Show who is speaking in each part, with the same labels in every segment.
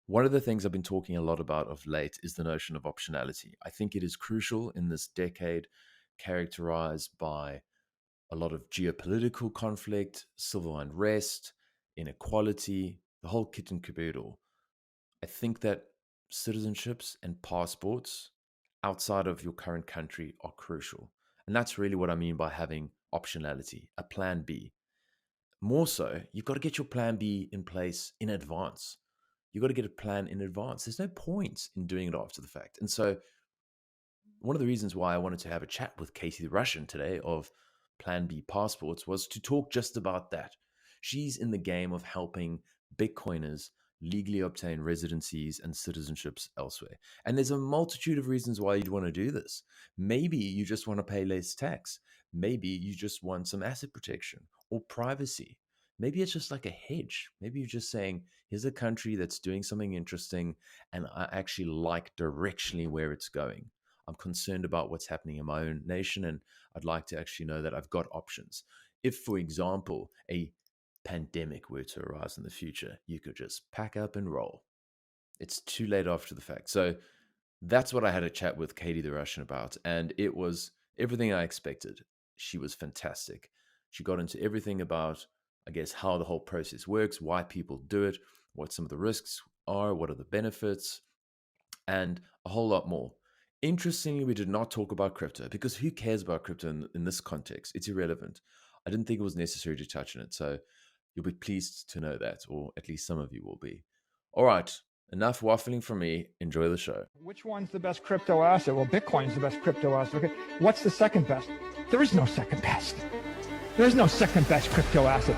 Speaker 1: One of the things I've been talking a lot about of late is the notion of optionality. I think it is crucial in this decade characterized by a lot of geopolitical conflict, civil unrest, inequality, the whole kit and caboodle. I think that citizenships and passports outside of your current country are crucial. And that's really what I mean by having optionality, a plan B. More so, you've got to get your plan B in place in advance. You've got to get a plan in advance. There's no point in doing it after the fact. And so, one of the reasons why I wanted to have a chat with Katie the Russian today of Plan B passports was to talk just about that. She's in the game of helping Bitcoiners legally obtain residencies and citizenships elsewhere. And there's a multitude of reasons why you'd want to do this. Maybe you just want to pay less tax. Maybe you just want some asset protection or privacy. Maybe it's just like a hedge. Maybe you're just saying, here's a country that's doing something interesting, and I actually like directionally where it's going. I'm concerned about what's happening in my own nation, and I'd like to actually know that I've got options. If, for example, a pandemic were to arise in the future, you could just pack up and roll. It's too late after the fact. So that's what I had a chat with Katie the Russian about, and it was everything I expected. She was fantastic. She got into everything about, I guess, how the whole process works, why people do it, what some of the risks are, what are the benefits, and a whole lot more. Interestingly, we did not talk about crypto because who cares about crypto in this context? It's irrelevant. I didn't think it was necessary to touch on it. So you'll be pleased to know that, or at least some of you will be. All right, enough waffling from me. Enjoy the show.
Speaker 2: Which one's the best crypto asset? Well, Bitcoin's the best crypto asset. Okay. What's the second best? There is no second best. There is no second best crypto asset.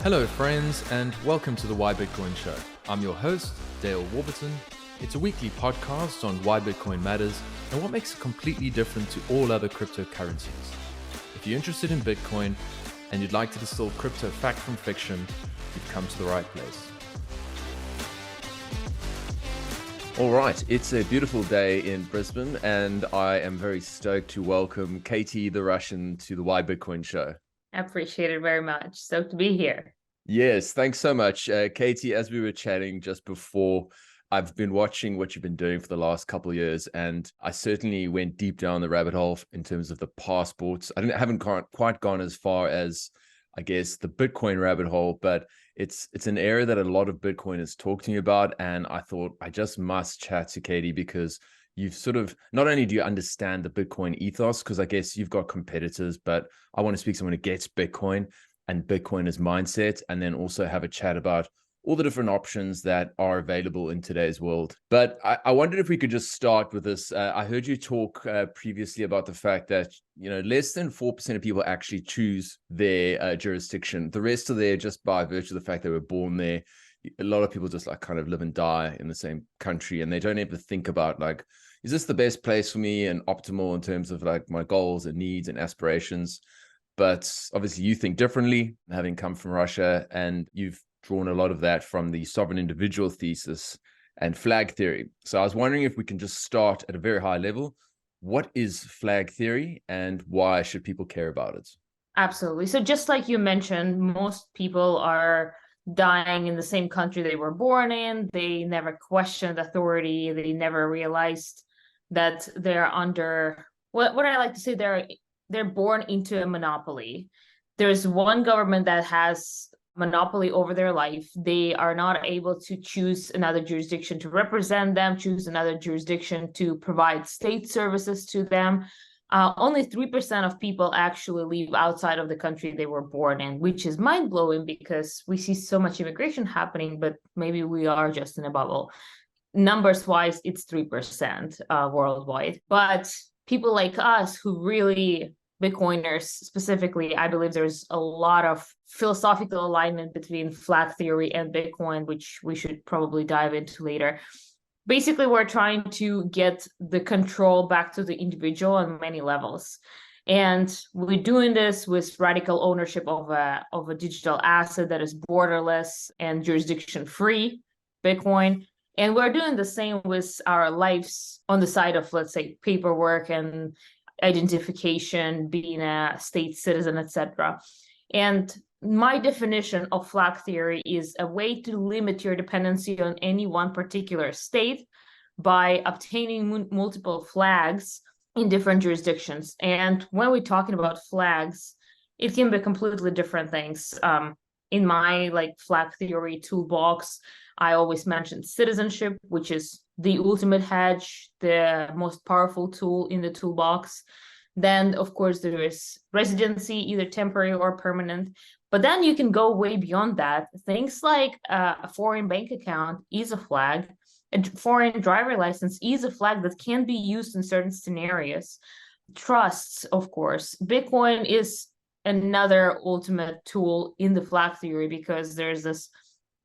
Speaker 3: Hello, friends, and welcome to the Why Bitcoin Show. I'm your host, Dale Warburton. It's a weekly podcast on why Bitcoin matters and what makes it completely different to all other cryptocurrencies. If you're interested in Bitcoin and you'd like to distill crypto fact from fiction, you've come to the right place.
Speaker 1: All right, it's a beautiful day in Brisbane, and I am very stoked to welcome Katie the Russian to the Why Bitcoin Show.
Speaker 4: I appreciate it very much. Stoked to be here.
Speaker 1: Yes, thanks so much. Katie, as we were chatting just before, I've been watching what you've been doing for the last couple of years, and I certainly went deep down the rabbit hole in terms of the passports. I haven't quite gone as far as, I guess, the Bitcoin rabbit hole, but it's an area that a lot of Bitcoiners talk to me about, and I thought I just must chat to Katie because you've sort of, not only do you understand the Bitcoin ethos, because I guess you've got competitors, but I want to speak to someone who gets Bitcoin and Bitcoiners mindset, and then also have a chat about all the different options that are available in today's world. But I wondered if we could just start with this. I heard you talk previously about the fact that, less than 4% of people actually choose their jurisdiction. The rest are there just by virtue of the fact they were born there. A lot of people just like kind of live and die in the same country, and they don't ever think about like, is this the best place for me and optimal in terms of like my goals and needs and aspirations? But obviously you think differently, having come from Russia, and you've drawn a lot of that from the sovereign individual thesis and flag theory. So I was wondering if we can just start at a very high level. What is flag theory and why should people care about it?
Speaker 4: Absolutely. So just like you mentioned, most people are dying in the same country they were born in. They never questioned authority. They never realized that they're under what I like to say, they're born into a monopoly. There's one government that has monopoly over their life. They are not able to choose another jurisdiction to represent them, choose another jurisdiction to provide state services to them. Only 3% of people actually leave outside of the country they were born in, which is mind-blowing because we see so much immigration happening, but maybe we are just in a bubble. Numbers-wise, it's 3% worldwide. But people like us who really, Bitcoiners specifically, I believe there's a lot of philosophical alignment between flag theory and Bitcoin, which we should probably dive into later. Basically, we're trying to get the control back to the individual on many levels. And we're doing this with radical ownership of a digital asset that is borderless and jurisdiction-free, Bitcoin. And we're doing the same with our lives on the side of, let's say, paperwork and identification, being a state citizen, etc. And my definition of flag theory is a way to limit your dependency on any one particular state by obtaining multiple flags in different jurisdictions. And when we're talking about flags, it can be completely different things. In my flag theory toolbox, I always mention citizenship, which is the ultimate hedge, the most powerful tool in the toolbox. Then, of course, there is residency, either temporary or permanent. But then you can go way beyond that. Things like a foreign bank account is a flag. A foreign driver license is a flag that can be used in certain scenarios. Trusts, of course. Bitcoin is another ultimate tool in the flag theory because there's this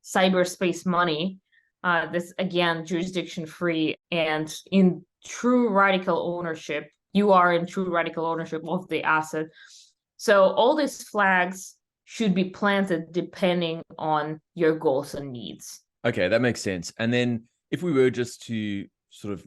Speaker 4: cyberspace money that's, again, jurisdiction free. And in true radical ownership, you are in true radical ownership of the asset. So all these flags should be planted depending on your goals and needs.
Speaker 1: Okay, that makes sense. And then if we were just to sort of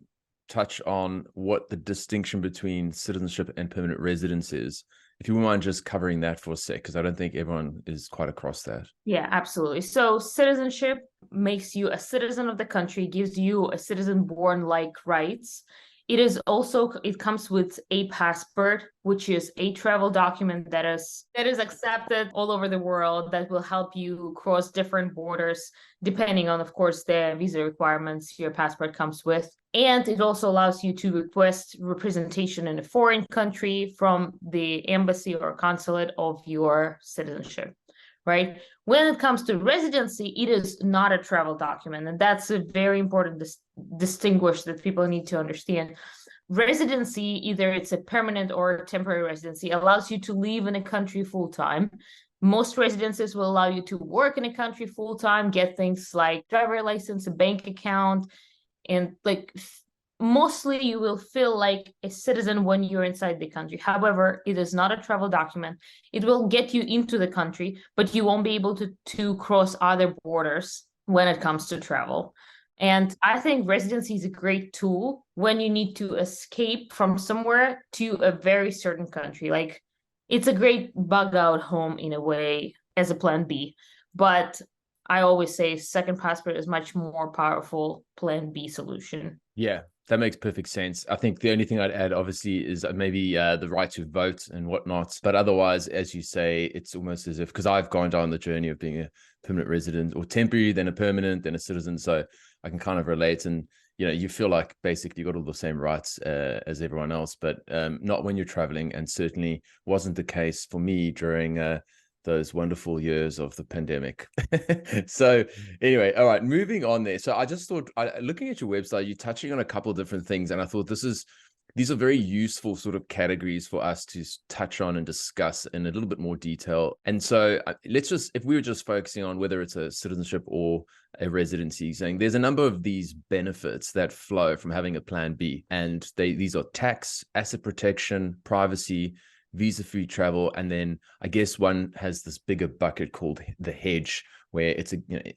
Speaker 1: touch on what the distinction between citizenship and permanent residence is, if you wouldn't mind just covering that for a sec, because I don't think everyone is quite across that.
Speaker 4: Yeah, absolutely. So citizenship makes you a citizen of the country, gives you a citizen-born-like rights. It comes with a passport, which is a travel document that is accepted all over the world, that will help you cross different borders, depending on, of course, the visa requirements your passport comes with. And it also allows you to request representation in a foreign country from the embassy or consulate of your citizenship, right? When it comes to residency, it is not a travel document. And that's a very important distinguish that people need to understand. Residency, either it's a permanent or temporary residency, allows you to live in a country full-time. Most residences will allow you to work in a country full-time, get things like driver license, a bank account, and mostly you will feel like a citizen when you're inside the country. However, it is not a travel document. It will get you into the country, but you won't be able to cross other borders when it comes to travel. And I think residency is a great tool when you need to escape from somewhere to a very certain country. Like, it's a great bug out home in a way as a plan B. But I always say second passport is much more powerful plan B solution.
Speaker 1: Yeah, that makes perfect sense. I think the only thing I'd add, obviously, is maybe the right to vote and whatnot. But otherwise, as you say, it's almost as if, because I've gone down the journey of being a permanent resident or temporary, then a permanent, then a citizen. So I can kind of relate. And, you feel like basically you got all the same rights as everyone else, but not when you're traveling. And certainly wasn't the case for me during those wonderful years of the pandemic. So anyway, all right, moving on there. So I just thought, looking at your website, you're touching on a couple of different things. And I thought these are very useful sort of categories for us to touch on and discuss in a little bit more detail. And so if we were just focusing on whether it's a citizenship or a residency, saying there's a number of these benefits that flow from having a plan B. And these are tax, asset protection, privacy, visa-free travel, and then I guess one has this bigger bucket called the hedge, where it's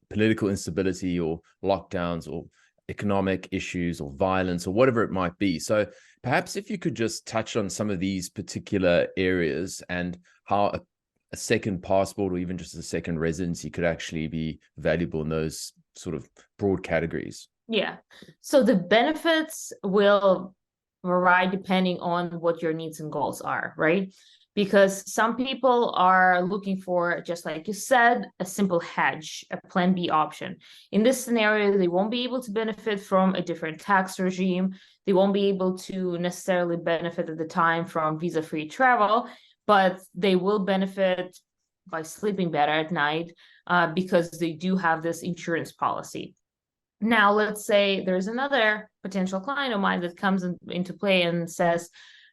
Speaker 1: political instability or lockdowns or economic issues or violence or whatever it might be. So perhaps if you could just touch on some of these particular areas and how a second passport or even just a second residency could actually be valuable in those sort of broad categories.
Speaker 4: Yeah. So the benefits will vary depending on what your needs and goals are, right? Because some people are looking for, just like you said, a simple hedge, a plan B option. In this scenario, they won't be able to benefit from a different tax regime. They won't be able to necessarily benefit at the time from visa-free travel, but they will benefit by sleeping better at night because they do have this insurance policy. Now, let's say there's another potential client of mine that comes into play and says,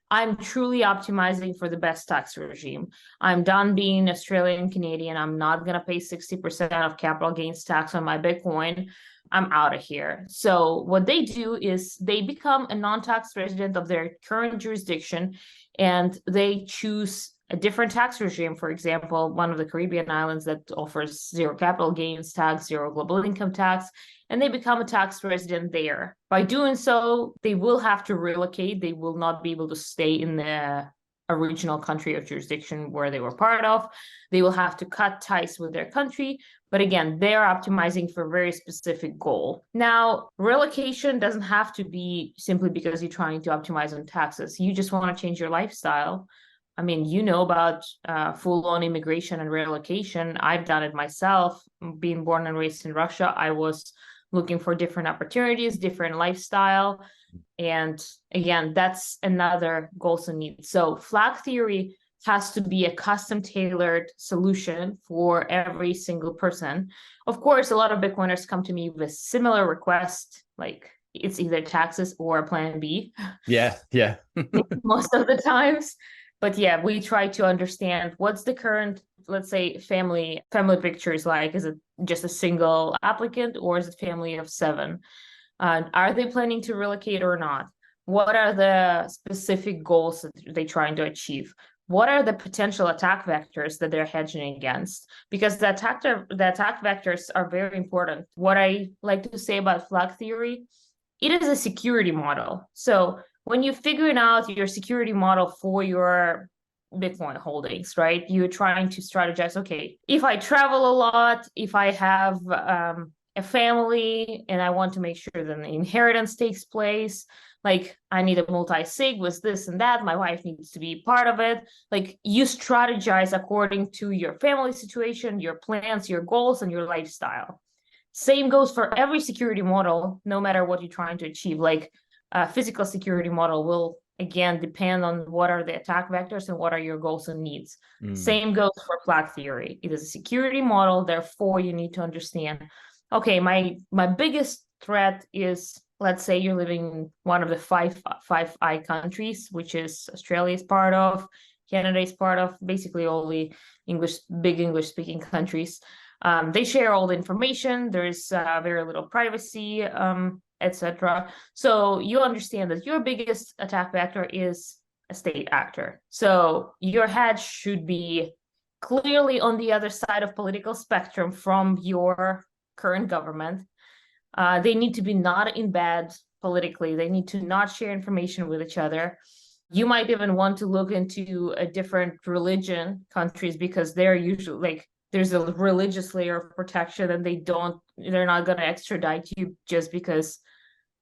Speaker 4: I'm truly optimizing for the best tax regime. I'm done being Australian Canadian. I'm not going to pay 60% of capital gains tax on my Bitcoin. I'm out of here. So what they do is they become a non-tax resident of their current jurisdiction, and they choose a different tax regime. For example, one of the Caribbean islands that offers zero capital gains tax, zero global income tax, and they become a tax resident there. By doing so, they will have to relocate. They will not be able to stay in the original country or jurisdiction where they were part of. They will have to cut ties with their country. But again, they're optimizing for a very specific goal. Now, relocation doesn't have to be simply because you're trying to optimize on taxes. You just want to change your lifestyle. I mean, you know about full-on immigration and relocation. I've done it myself. Being born and raised in Russia, I was looking for different opportunities, different lifestyle. And again, that's another goals and needs. So flag theory has to be a custom tailored solution for every single person. Of course, a lot of Bitcoiners come to me with similar requests, like it's either taxes or a plan B.
Speaker 3: Yeah.
Speaker 4: Most of the times. But yeah, we try to understand what's the current, let's say, family picture is like. Is it just a single applicant, or is it family of 7? Are they planning to relocate or not? What are the specific goals that they're trying to achieve? What are the potential attack vectors that they're hedging against? Because the attack vectors are very important. What I like to say about flag theory, it is a security model. So when you're figuring out your security model for your Bitcoin holdings, right? You're trying to strategize, okay, if I travel a lot, if I have a family and I want to make sure that the inheritance takes place, like I need a multi-sig with this and that, my wife needs to be part of it. Like you strategize according to your family situation, your plans, your goals, and your lifestyle. Same goes for every security model, no matter what you're trying to achieve. Like a physical security model will, again, depend on what are the attack vectors and what are your goals and needs. Same goes for flag theory. It is a security model, therefore you need to understand, okay, my biggest threat is, let's say you're living in one of the five I countries, which is Australia is part of, Canada is part of, basically all the big English speaking countries. They share all the information. There's very little privacy, etc. So you understand that your biggest attack vector is a state actor. So your hedge should be clearly on the other side of political spectrum from your current government. They need to be not in bed politically. They need to not share information with each other. You might even want to look into a different religion countries, because they're usually like, there's a religious layer of protection, and they're not going to extradite you just because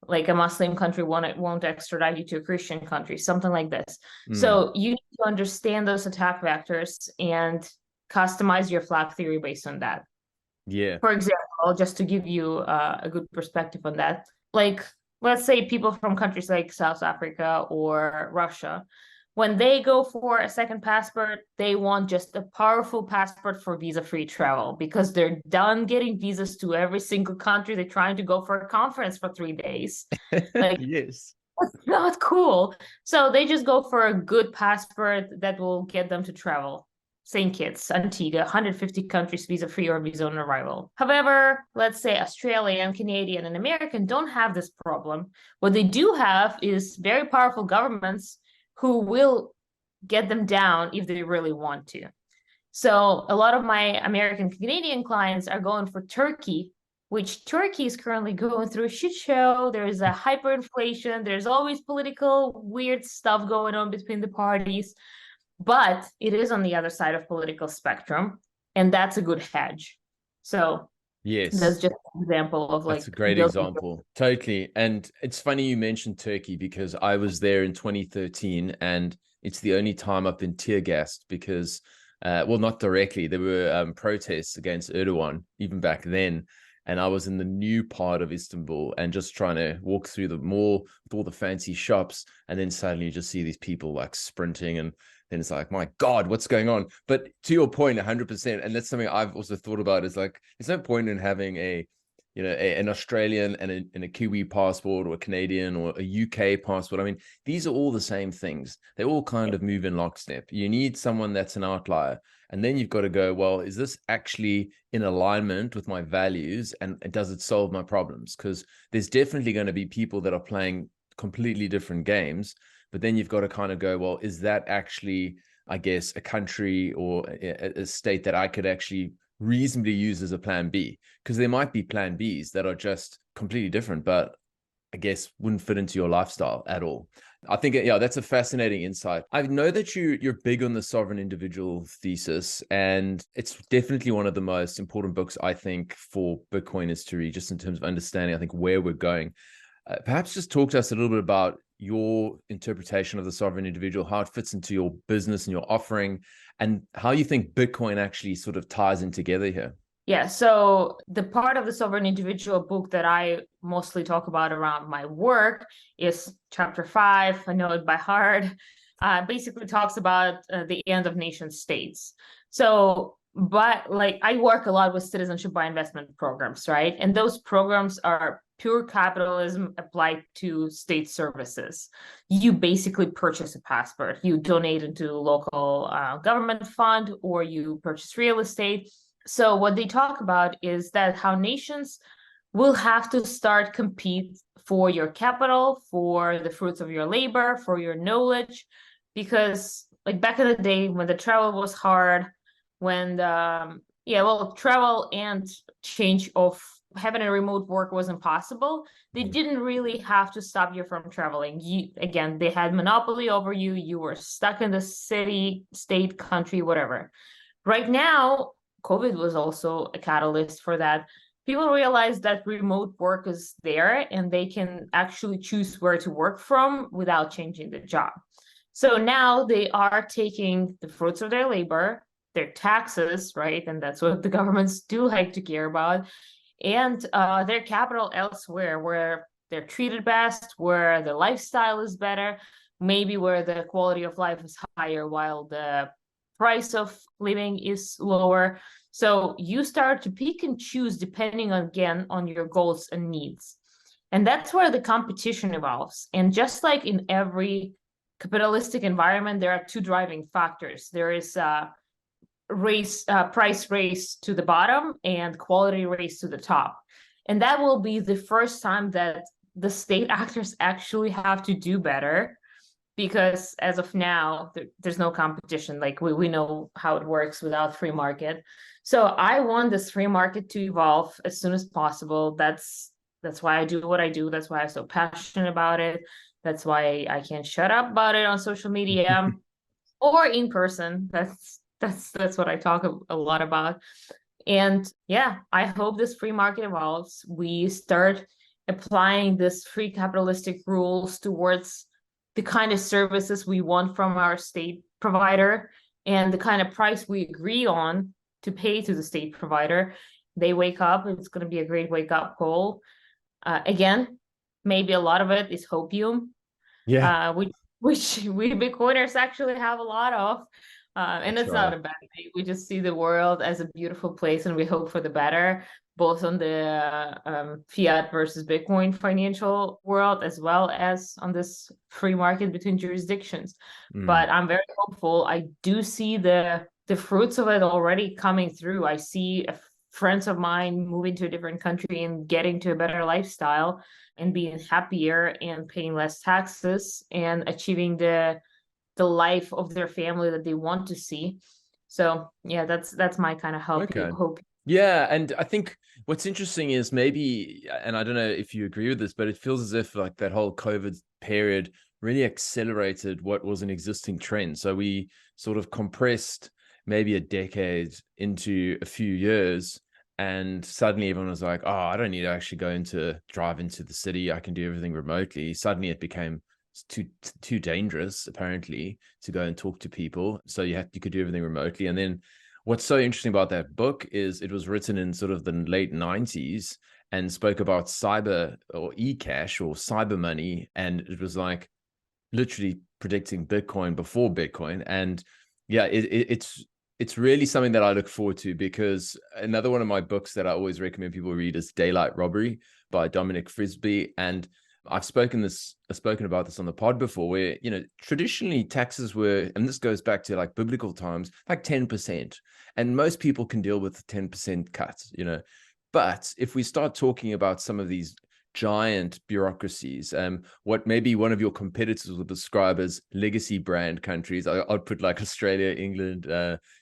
Speaker 4: like a Muslim country won't extradite you to a Christian country, something like this. So you need to understand those attack vectors and customize your flag theory based on that.
Speaker 3: Yeah.
Speaker 4: For example, just to give you a good perspective on that, like let's say people from countries like South Africa or Russia, when they go for a second passport, they want just a powerful passport for visa-free travel, because they're done getting visas to every single country. They're trying to go for a conference for 3 days. Like,
Speaker 3: yes.
Speaker 4: It's not cool. So they just go for a good passport that will get them to travel. St. Kitts, Antigua, 150 countries visa-free or visa on arrival. However, let's say Australian, Canadian, and American don't have this problem. What they do have is very powerful governments who will get them down if they really want to. So a lot of my American Canadian clients are going for Turkey, which Turkey is currently going through a shit show. There's a hyperinflation. There's always political weird stuff going on between the parties, but it is on the other side of political spectrum, and that's a good hedge. So
Speaker 3: yes,
Speaker 4: that's just an example of like,
Speaker 3: that's a great example. Totally. And it's funny you mentioned Turkey, because I was there in 2013, and it's the only time I've been tear gassed because well, not directly. There were protests against Erdogan even back then. And I was in the new part of Istanbul and just trying to walk through the mall with all the fancy shops. And then suddenly you just see these people like sprinting, and then it's like, my God, what's going on? But to your point, 100%. And that's something I've also thought about, is like, there's no point in having an Australian and a Kiwi passport, or a Canadian or a UK passport. I mean, these are all the same things. They all kind of move in lockstep. You need someone that's an outlier. And then you've got to go, well, is this actually in alignment with my values? And does it solve my problems? Because there's definitely going to be people that are playing completely different games. But then you've got to kind of go, well, is that actually, I guess, a country or a state that I could actually reasonably use as a plan B? Because there might be plan Bs that are just completely different, but
Speaker 1: I guess, wouldn't fit into your lifestyle at all. I think, yeah, that's a fascinating insight. I know that you're big on the sovereign individual thesis, and it's definitely one of the most important books, I think, for Bitcoiners to read, just in terms of understanding, I think, where we're going. Perhaps just talk to us a little bit about your interpretation of the sovereign individual, how it fits into your business and your offering, and how you think Bitcoin actually sort of ties in together here.
Speaker 4: Yeah, so the part of the sovereign individual book that I mostly talk about around my work is chapter 5. I know it by heart. Basically talks about the end of nation states. So, but like I work a lot with citizenship by investment programs, right? And those programs are pure capitalism applied to state services. You basically purchase a passport, you donate into local government fund, or you purchase real estate. So what they talk about is that how nations will have to start compete for your capital, for the fruits of your labor, for your knowledge, because like back in the day when the travel was hard, when travel and change of having a remote work was impossible, they didn't really have to stop you from traveling. Again, they had monopoly over you. You were stuck in the city, state, country, whatever. Right now, COVID was also a catalyst for that. People realize that remote work is there and they can actually choose where to work from without changing the job. So now they are taking the fruits of their labor, their taxes, right? And that's what the governments do like to care about, and their capital elsewhere where they're treated best, where the lifestyle is better, maybe where the quality of life is higher while the price of living is lower. So you start to pick and choose depending on, again, on your goals and needs. And that's where the competition evolves. And just like in every capitalistic environment, there are two driving factors. There is price race to the bottom and quality race to the top. And that will be the first time that the state actors actually have to do better, because as of now, there's no competition. Like we know how it works without free market. So I want this free market to evolve as soon as possible. That's why I do what I do. That's why I'm so passionate about it. That's why I can't shut up about it on social media or in person. That's what I talk a lot about. And yeah, I hope this free market evolves. We start applying this free capitalistic rules towards the kind of services we want from our state provider and the kind of price we agree on to pay to the state provider. They wake up. It's going to be a great wake up call. Again, maybe a lot of it is hopium, which we Bitcoiners actually have a lot of. And it's not a bad thing. We just see the world as a beautiful place and we hope for the better, both on the fiat versus Bitcoin financial world, as well as on this free market between jurisdictions. But I'm very hopeful. I do see the fruits of it already coming through. I see friends of mine moving to a different country and getting to a better lifestyle and being happier and paying less taxes and achieving the life of their family that they want to see. So yeah, that's my kind of hope.
Speaker 1: Yeah, and I think what's interesting is maybe, and I don't know if you agree with this, but it feels as if like that whole COVID period really accelerated what was an existing trend. So we sort of compressed maybe a decade into a few years, and suddenly everyone was like, oh, I don't need to actually drive into the city. I can do everything remotely. Suddenly it became too dangerous, apparently, to go and talk to people. So you could do everything remotely. And then what's so interesting about that book is it was written in sort of the late 90s and spoke about cyber or e-cash or cyber money. And it was like literally predicting Bitcoin before Bitcoin. And yeah, it's really something that I look forward to, because another one of my books that I always recommend people read is Daylight Robbery by Dominic Frisby. And I've spoken about this on the pod before, where, traditionally taxes were, and this goes back to like biblical times, like 10%. And most people can deal with 10% cuts, But if we start talking about some of these giant bureaucracies, what maybe one of your competitors would describe as legacy brand countries, I'd put like Australia, England,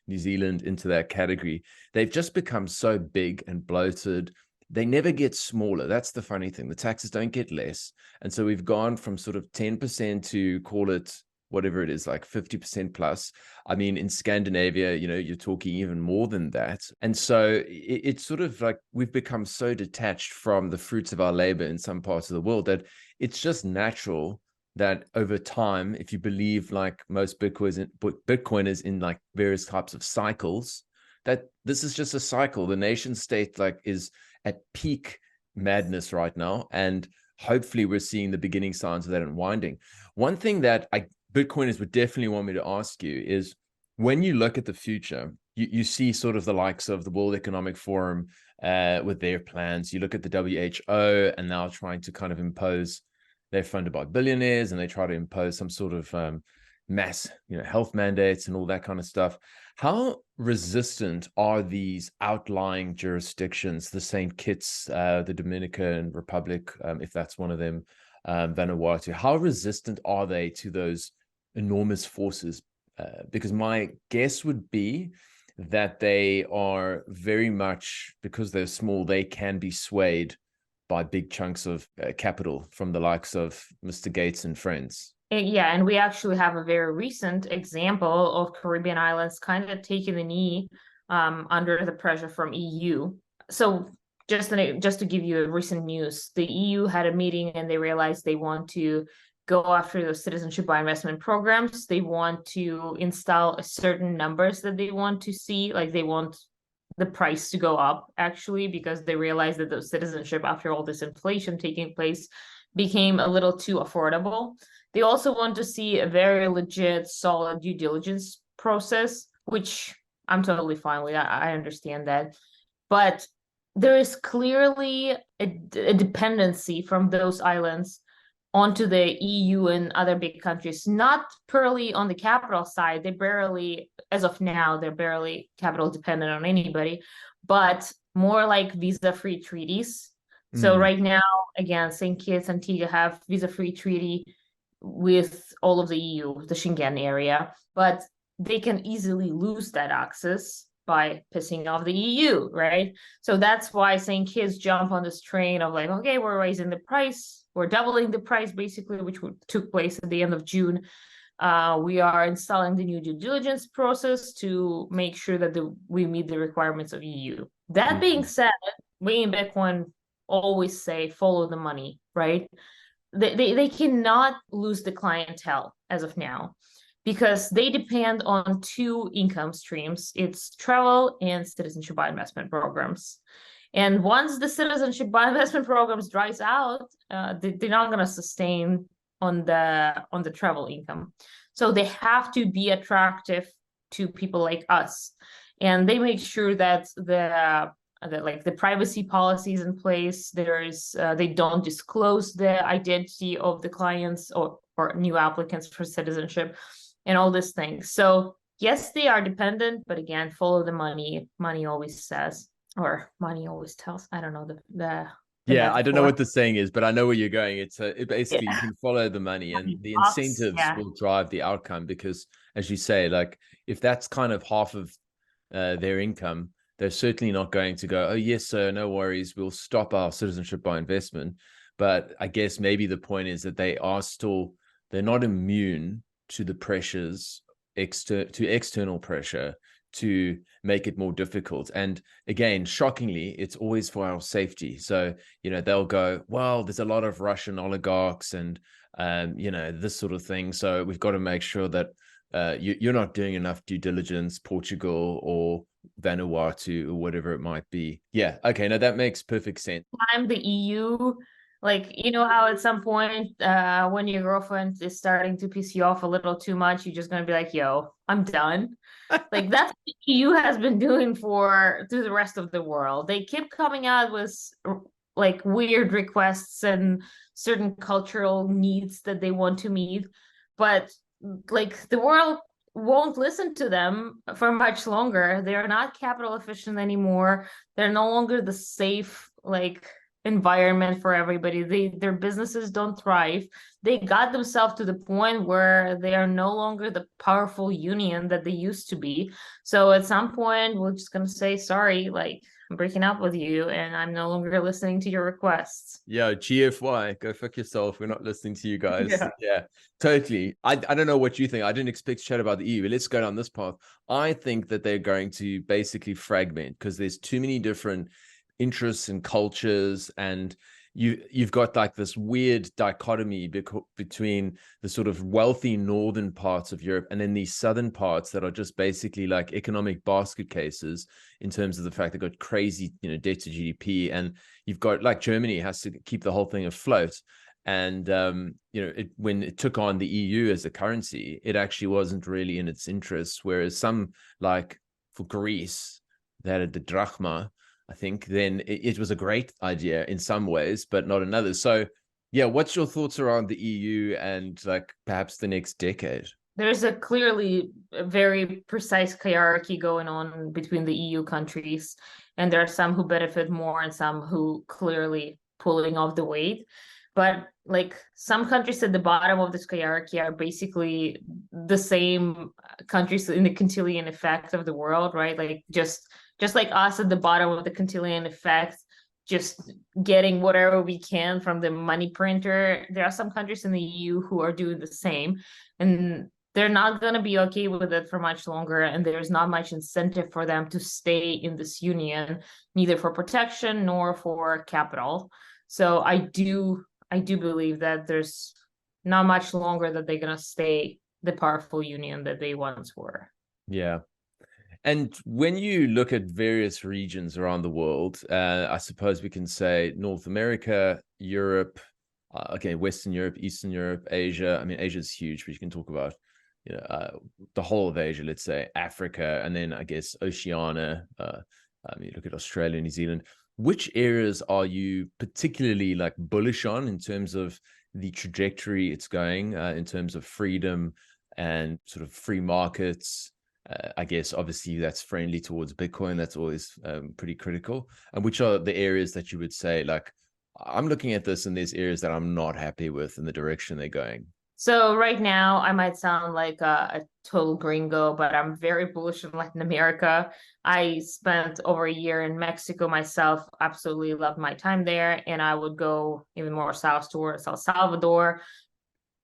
Speaker 1: New Zealand into that category. They've just become so big and bloated they never get smaller. That's the funny thing. The taxes don't get less. And so we've gone from sort of 10% to call it whatever it is, like 50% plus. I mean, in Scandinavia, you're talking even more than that. And so it's sort of like we've become so detached from the fruits of our labor in some parts of the world that it's just natural that over time, if you believe like most Bitcoiners in like various types of cycles, that this is just a cycle. The nation state like is at peak madness right now. And hopefully we're seeing the beginning signs of that unwinding. One thing that Bitcoiners would definitely want me to ask you is, when you look at the future, you see sort of the likes of the World Economic Forum with their plans. You look at the WHO and now trying to kind of impose, they're funded by billionaires and they try to impose some sort of mass, health mandates and all that kind of stuff. How resistant are these outlying jurisdictions, the St. Kitts, the Dominican Republic, if that's one of them, Vanuatu? How resistant are they to those enormous forces? Because my guess would be that they are very much, because they're small, they can be swayed by big chunks of capital from the likes of Mr. Gates and friends.
Speaker 4: Yeah, and we actually have a very recent example of Caribbean islands kind of taking the knee under the pressure from EU. So just to give you a recent news, the EU had a meeting and they realized they want to go after those citizenship by investment programs. They want to install a certain numbers that they want to see, like they want the price to go up actually, because they realized that those citizenship, after all this inflation taking place, became a little too affordable. They also want to see a very legit, solid due diligence process, which I'm totally fine with. I understand that. But there is clearly a dependency from those islands onto the EU and other big countries, not purely on the capital side. They barely, as of now, they're barely capital dependent on anybody, but more like visa-free treaties. So right now, again, St. Kitts and Antigua have visa-free treaty with all of the EU, the Schengen area, but they can easily lose that access by pissing off the EU, right? So that's why St. Kitts jump on this train of like, okay, we're raising the price, we're doubling the price basically, which took place at the end of June. We are installing the new due diligence process to make sure that we meet the requirements of EU. That being said, we in Bitcoin always say follow the money, right? They cannot lose the clientele as of now, because they depend on two income streams. It's travel and citizenship by investment programs. And once the citizenship by investment programs dries out, they're not going to sustain on the travel income. So they have to be attractive to people like us. And they make sure that the privacy policies in place. They don't disclose the identity of the clients or new applicants for citizenship and all these things. So yes, they are dependent, but again, follow the money. Money always says, or money always tells. I don't know the
Speaker 1: yeah, I don't know what the saying is, but I know where you're going. It's basically you can follow the money, and the incentives will drive the outcome, because, as you say, like if that's kind of half of their income, they're certainly not going to go, oh, yes, sir, no worries, we'll stop our citizenship by investment. But I guess maybe the point is that they're not immune to the pressures, to external pressure to make it more difficult. And again, shockingly, it's always for our safety. So, they'll go, well, there's a lot of Russian oligarchs and, this sort of thing. So we've got to make sure that you're not doing enough due diligence, Portugal or Vanuatu or whatever it might be. Yeah. Okay. No, that makes perfect sense.
Speaker 4: I'm the EU. Like, how at some point when your girlfriend is starting to piss you off a little too much, you're just going to be like, yo, I'm done. Like that's what the EU has been doing to the rest of the world. They keep coming out with like weird requests and certain cultural needs that they want to meet. But like the world won't listen to them for much longer. They are not capital efficient anymore. They're no longer the safe environment for everybody. Their businesses don't thrive. They got themselves to the point where they are no longer the powerful union that they used to be. So at some point we're just going to say sorry, I'm breaking up with you and I'm no longer listening to your requests.
Speaker 3: Yeah, GFY, go fuck yourself. We're not listening to you guys.
Speaker 4: Yeah.
Speaker 3: Yeah, totally. I don't know what you think. I didn't expect to chat about the EU, but let's go down this path. I think that they're going to basically fragment because there's too many different interests and cultures, and you've got like this weird dichotomy between the sort of wealthy northern parts of Europe and then these southern parts that are just basically like economic basket cases in terms of the fact they've got crazy, debt to GDP, and you've got like Germany has to keep the whole thing afloat. And when it took on the EU as a currency, it actually wasn't really in its interests. Whereas some, like for Greece, they had the drachma, I think, then it was a great idea in some ways, but not in others. So, yeah, what's your thoughts around the EU and like perhaps the next decade?
Speaker 4: There's a clearly a very precise hierarchy going on between the EU countries, and there are some who benefit more and some who clearly pulling off the weight. But like some countries at the bottom of this hierarchy are basically the same countries in the Cantillon effect of the world, right? Like just like us at the bottom of the Cantillon effect, just getting whatever we can from the money printer. There are some countries in the EU who are doing the same, and they're not going to be okay with it for much longer. And there's not much incentive for them to stay in this union, neither for protection nor for capital. So I do believe that there's not much longer that they're going to stay the powerful union that they once were.
Speaker 3: Yeah. And when you look at various regions around the world, I suppose we can say North America, Europe, Western Europe, Eastern Europe, Asia. I mean, Asia is huge, but you can talk about the whole of Asia, let's say Africa, and then I guess Oceania. You look at Australia, New Zealand. Which areas are you particularly like bullish on in terms of the trajectory it's going, in terms of freedom and sort of free markets? I guess obviously that's friendly towards Bitcoin. That's always pretty critical. And which are the areas that you would say, like, I'm looking at this and there's areas that I'm not happy with in the direction they're going?
Speaker 4: So right now, I might sound like a total gringo, but I'm very bullish in Latin America. I spent over a year in Mexico myself, absolutely loved my time there, and I would go even more south towards El Salvador.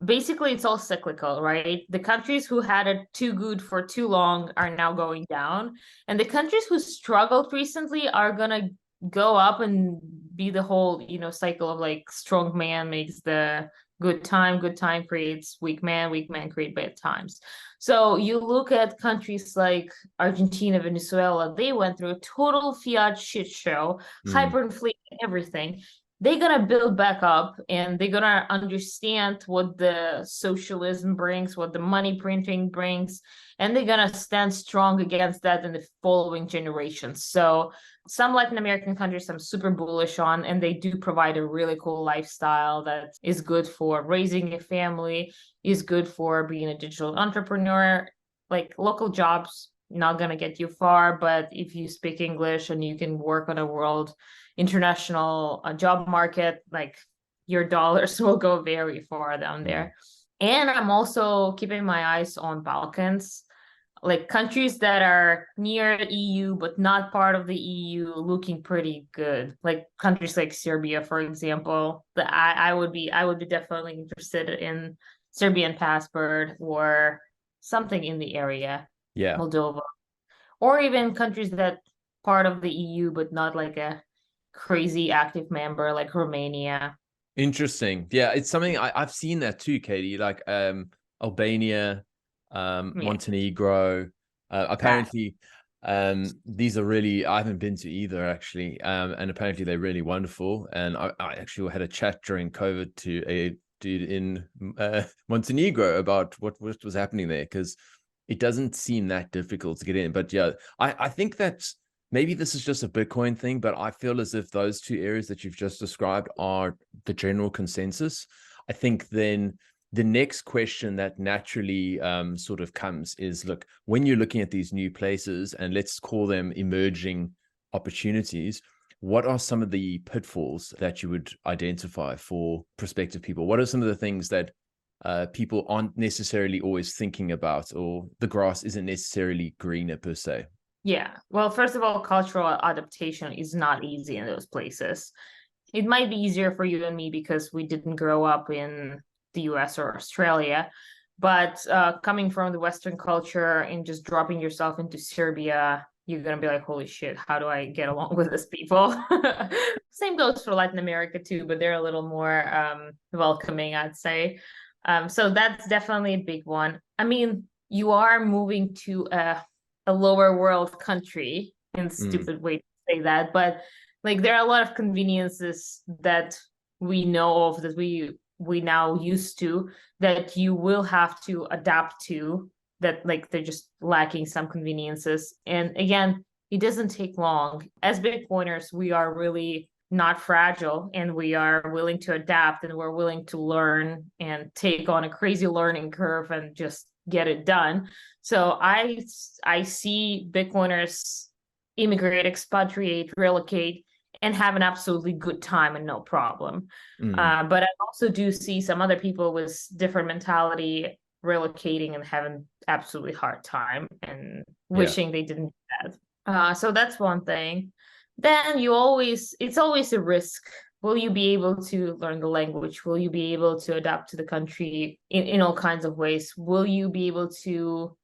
Speaker 4: Basically, it's all cyclical, right? The countries who had it too good for too long are now going down, and the countries who struggled recently are gonna go up and be the whole, cycle of like strong man makes the good time creates weak man create bad times. So you look at countries like Argentina, Venezuela, they went through a total fiat shit show, hyperinflation, everything. They're gonna build back up and they're gonna understand what the socialism brings, what the money printing brings, and they're gonna stand strong against that in the following generations. So some Latin American countries I'm super bullish on, and they do provide a really cool lifestyle that is good for raising a family, is good for being a digital entrepreneur. Like local jobs, not gonna get you far, but if you speak English and you can work on a world international job market, like your dollars will go very far down there. And I'm also keeping my eyes on Balkans, like countries that are near EU but not part of the EU, looking pretty good. Like countries like Serbia, for example. That I would be definitely interested in Serbian passport or something in the area.
Speaker 3: Yeah.
Speaker 4: Moldova, or even countries that part of the EU but not like a crazy active member like Romania.
Speaker 3: Interesting. Yeah, it's something I've seen that too, Katie. Like Albania, Montenegro. Apparently, these are really, I haven't been to either actually, and apparently they're really wonderful. And I actually had a chat during COVID to a dude in Montenegro about what was happening there, because it doesn't seem that difficult to get in. But yeah, I think that maybe this is just a Bitcoin thing, but I feel as if those two areas that you've just described are the general consensus. I think then the next question that naturally sort of comes is, look, when you're looking at these new places, and let's call them emerging opportunities, what are some of the pitfalls that you would identify for prospective people? What are some of the things that people aren't necessarily always thinking about, or the grass isn't necessarily greener per se?
Speaker 4: Yeah. Well, first of all, cultural adaptation is not easy in those places. It might be easier for you and me because we didn't grow up in the US or Australia. But coming from the Western culture and just dropping yourself into Serbia, you're going to be like, holy shit, how do I get along with these people? Same goes for Latin America too, but they're a little more welcoming, I'd say. So that's definitely a big one. I mean, you are moving to a lower world country, in a
Speaker 3: Mm,
Speaker 4: stupid way to say that, but like there are a lot of conveniences that we know of, that we now used to, that you will have to adapt to, that like they're just lacking some conveniences. And again, it doesn't take long. As Bitcoiners, we are really not fragile, and we are willing to adapt, and we're willing to learn and take on a crazy learning curve and just get it done. So I see Bitcoiners immigrate, expatriate, relocate, and have an absolutely good time and no problem.
Speaker 3: mm,
Speaker 4: But I also do see some other people with different mentality relocating and having absolutely hard time and
Speaker 3: yeah.
Speaker 4: wishing they didn't do that. So that's one thing. Then it's always a risk. Will you be able to learn the language? Will you be able to adapt to the country in all kinds of ways? Will you be able to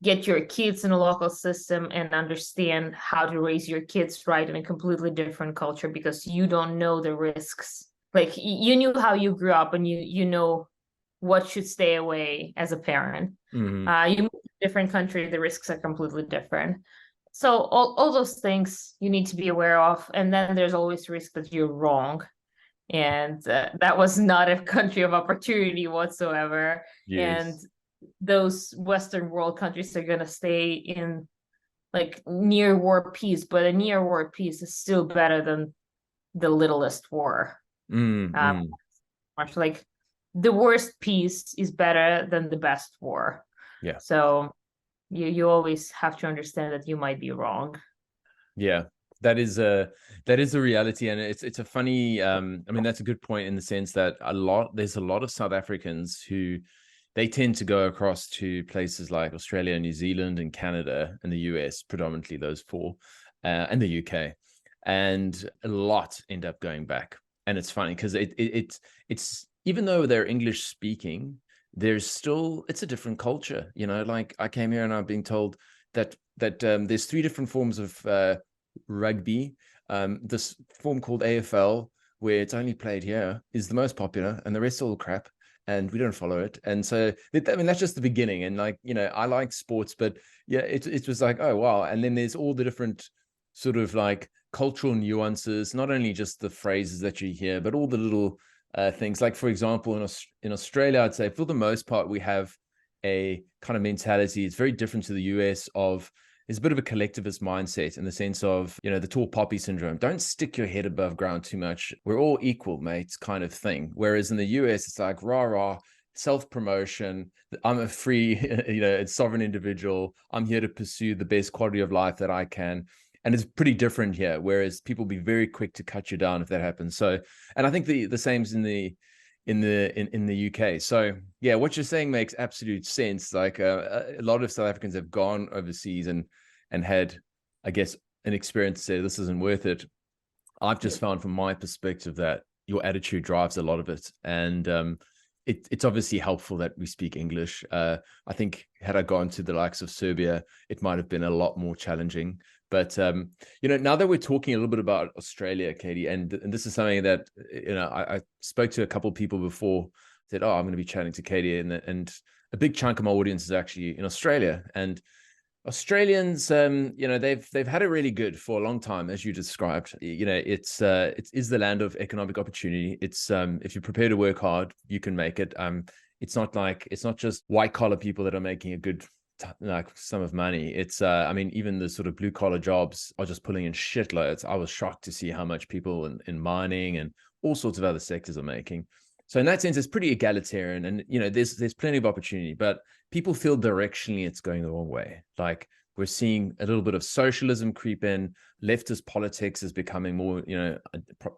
Speaker 4: get your kids in a local system and understand how to raise your kids right in a completely different culture, because you don't know the risks? Like you knew how you grew up, and you know what should stay away as a parent.
Speaker 3: Hmm.
Speaker 4: You move to a different country, the risks are completely different. So all those things you need to be aware of. And then there's always risk that you're wrong. And that was not a country of opportunity whatsoever. And
Speaker 3: Yes.
Speaker 4: those Western world countries are going to stay in like near war peace, but a near war peace is still better than the littlest war.
Speaker 3: Mm,
Speaker 4: Um,
Speaker 3: mm.
Speaker 4: much like the worst peace is better than the best war.
Speaker 3: Yeah.
Speaker 4: So you always have to understand that you might be wrong.
Speaker 3: Yeah, that is a reality, and it's a funny. I mean, that's a good point in the sense that there's a lot of South Africans who they tend to go across to places like Australia, New Zealand, and Canada, and the US, predominantly those four, and the UK, and a lot end up going back. And it's funny because it's even though they're English speaking, there's still it's a different culture. You know, like I came here and I'm being told that there's three different forms of rugby. This form called AFL, where it's only played here, is the most popular, and the rest are all crap, and we don't follow it. And so, I mean, that's just the beginning. And like, you know, I like sports, but yeah, it was like, oh wow. And then there's all the different sort of like cultural nuances, not only just the phrases that you hear, but all the little things. Like for example, in Australia, I'd say for the most part we have a kind of mentality. It's very different to the US of there's a bit of a collectivist mindset in the sense of, you know, the tall poppy syndrome. Don't stick your head above ground too much. We're all equal, mates, kind of thing. Whereas in the US, it's like rah rah, self-promotion. I'm a free, you know, sovereign individual. I'm here to pursue the best quality of life that I can. And it's pretty different here. Whereas people be very quick to cut you down if that happens. So, and I think the same's in the UK. So yeah, what you're saying makes absolute sense. Like a lot of South Africans have gone overseas and had, I guess, an experience to say this isn't worth it. I've just found from my perspective that your attitude drives a lot of it, and it's obviously helpful that we speak English. I think had I gone to the likes of Serbia, it might have been a lot more challenging. But you know, now that we're talking a little bit about Australia, Katie, and this is something that you know I spoke to a couple of people before. Said, "Oh, I'm going to be chatting to Katie," and a big chunk of my audience is actually in Australia. And Australians, you know, they've had it really good for a long time, as you described. You know, it is the land of economic opportunity. It's if you're prepared to work hard, you can make it. It's not just white collar people that are making a good like sum of money. It's I mean, even the sort of blue collar jobs are just pulling in shitloads. I was shocked to see how much people in mining and all sorts of other sectors are making. So in that sense, it's pretty egalitarian, and you know, there's plenty of opportunity, but people feel directionally it's going the wrong way. Like we're seeing a little bit of socialism creep in. Leftist politics is becoming more, you know,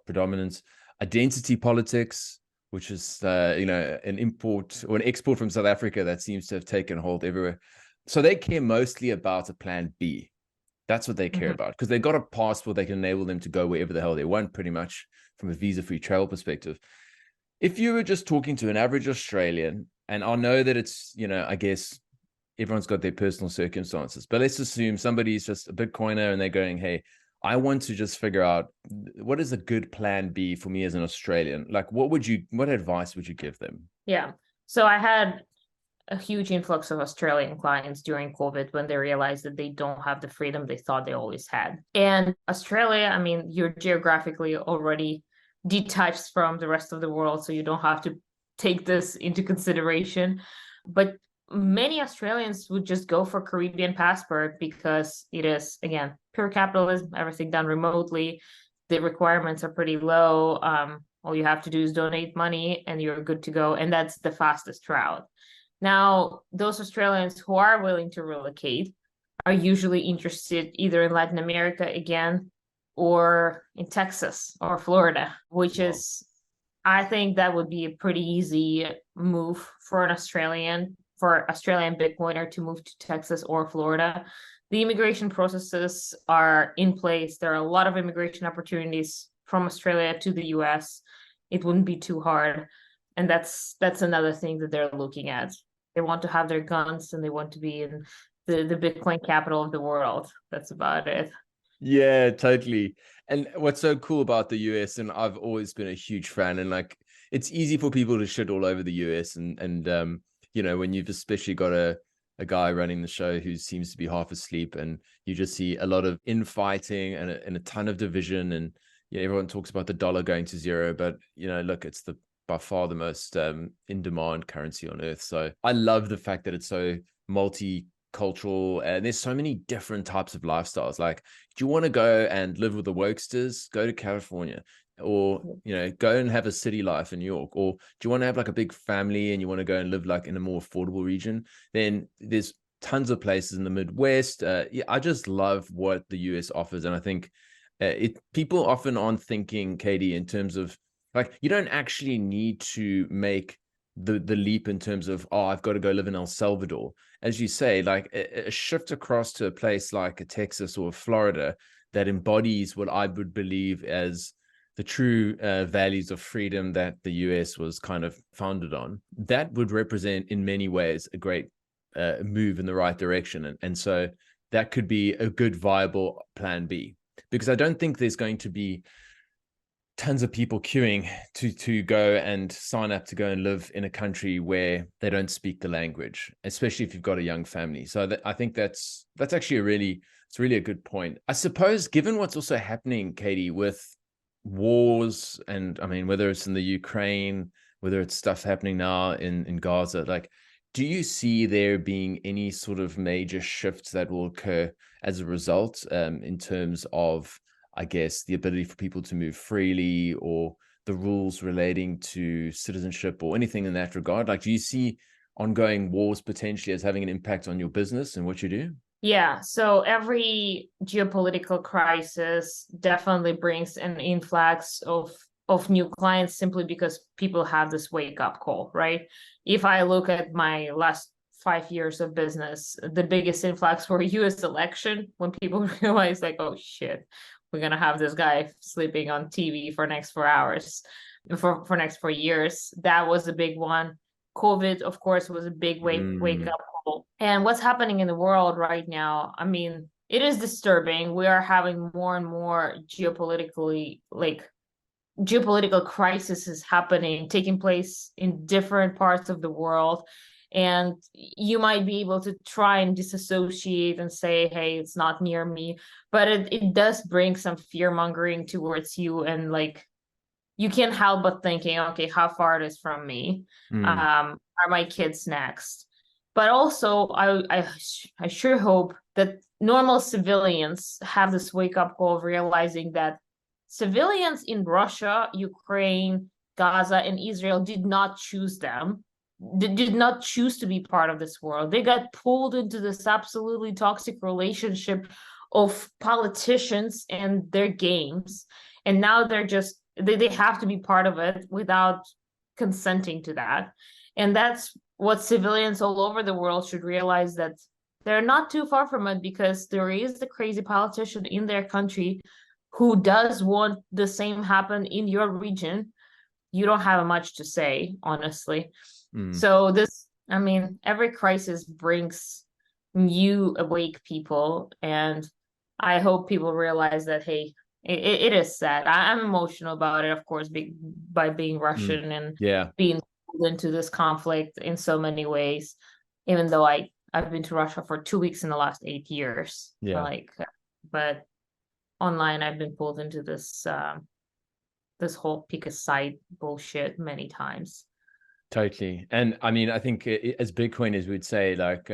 Speaker 3: predominant. Identity politics, which is, you know, an import or an export from South Africa that seems to have taken hold everywhere. So they care mostly about a plan B.
Speaker 1: That's what they care about, because they've got a passport that can enable them to go wherever the hell they want, pretty much, from a visa-free travel perspective. If you were just talking to an average Australian, and I know that it's, I guess everyone's got their personal circumstances, but let's assume somebody's just a Bitcoiner and they're going, hey, I want to just figure out what is a good plan B for me as an Australian. Like, what advice would you give them?
Speaker 4: Yeah. So I had a huge influx of Australian clients during COVID when they realized that they don't have the freedom they thought they always had. And Australia, I mean, you're geographically already detached from the rest of the world, so you don't have to take this into consideration. But many Australians would just go for Caribbean passport because it is, again, pure capitalism, everything done remotely. The requirements are pretty low. All you have to do is donate money and you're good to go. And that's the fastest route. Now, those Australians who are willing to relocate are usually interested either in Latin America again or in Texas or Florida, which is, I think that would be a pretty easy move for Australian Bitcoiner to move to Texas or Florida. The immigration processes are in place. There are a lot of immigration opportunities from Australia to the US. It wouldn't be too hard. And that's another thing that they're looking at. They want to have their guns and they want to be in the Bitcoin capital of the world. That's about it.
Speaker 1: Yeah, totally. And what's so cool about the US, and I've always been a huge fan, and like, it's easy for people to shit all over the US, and when you've especially got a guy running the show who seems to be half asleep, and you just see a lot of infighting and a ton of division, and everyone talks about the dollar going to zero, but look, it's by far the most in demand currency on earth. So I love the fact that it's so multicultural and there's so many different types of lifestyles. Like, do you want to go and live with the wokesters? Go to California. Or go and have a city life in New York. Or do you want to have like a big family and you want to go and live like in a more affordable region? Then there's tons of places in the Midwest. I just love what the US offers, and I think people often aren't thinking, Katie, in terms of, like, you don't actually need to make the leap in terms of, I've got to go live in El Salvador. As you say, like a shift across to a place like a Texas or Florida that embodies what I would believe as the true values of freedom that the US was kind of founded on, that would represent in many ways a great move in the right direction. And so that could be a good viable plan B, because I don't think there's going to be tons of people queuing to go and sign up to go and live in a country where they don't speak the language, especially if you've got a young family. So I think that's actually it's really a good point. I suppose, given what's also happening, Katie, with wars, and I mean, whether it's in the Ukraine, whether it's stuff happening now in Gaza, like, do you see there being any sort of major shifts that will occur as a result, in terms of, I guess, the ability for people to move freely, or the rules relating to citizenship, or anything in that regard? Like, do you see ongoing wars potentially as having an impact on your business and what you do?
Speaker 4: Yeah, so every geopolitical crisis definitely brings an influx of new clients, simply because people have this wake up call, right? If I look at my last 5 years of business, the biggest influx for US election, when people realize, like, oh shit, we're gonna have this guy sleeping on TV for next 4 hours, for next 4 years. That was a big one. COVID, of course, was a big wake up call. And what's happening in the world right now, I mean, it is disturbing. We are having more and more geopolitical crises taking place in different parts of the world. And you might be able to try and disassociate and say, hey, it's not near me, but it does bring some fear mongering towards you, and like, you can't help but thinking, okay, how far it is from me? Are my kids next? But also, I sure hope that normal civilians have this wake up call of realizing that civilians in Russia, Ukraine, Gaza, and Israel did not choose them. They did not choose to be part of this world. They got pulled into this absolutely toxic relationship of politicians and their games. And now they're just, they have to be part of it without consenting to that. And that's what civilians all over the world should realize, that they're not too far from it, because there is the crazy politician in their country who does want the same happen in your region. You don't have much to say, honestly. So this, I mean, every crisis brings new awake people, and I hope people realize that, hey, it is sad. I'm emotional about it, of course, by being Russian and
Speaker 3: Yeah.
Speaker 4: being pulled into this conflict in so many ways, even though I've been to Russia for 2 weeks in the last 8 years.
Speaker 3: Yeah.
Speaker 4: Like, but online I've been pulled into this whole pick a side bullshit many times.
Speaker 3: Totally. And I mean, I think as Bitcoiners, we'd say, like,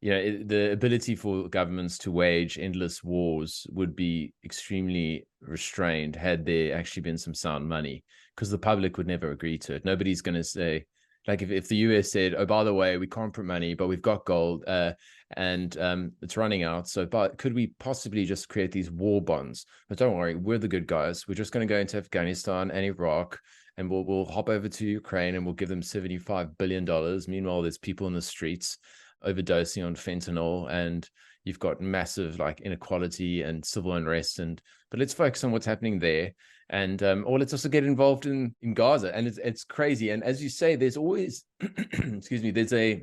Speaker 3: the ability for governments to wage endless wars would be extremely restrained had there actually been some sound money, because the public would never agree to it. Nobody's going to say, like, if the US said, oh, by the way, we can't print money, but we've got gold and it's running out. So, but could we possibly just create these war bonds? But don't worry, we're the good guys. We're just going to go into Afghanistan and Iraq, and we'll hop over to Ukraine and we'll give them $75 billion. Meanwhile, there's people in the streets overdosing on fentanyl, and you've got massive like inequality and civil unrest. But let's focus on what's happening there. And or let's also get involved in Gaza. And it's crazy. And as you say, there's always excuse me,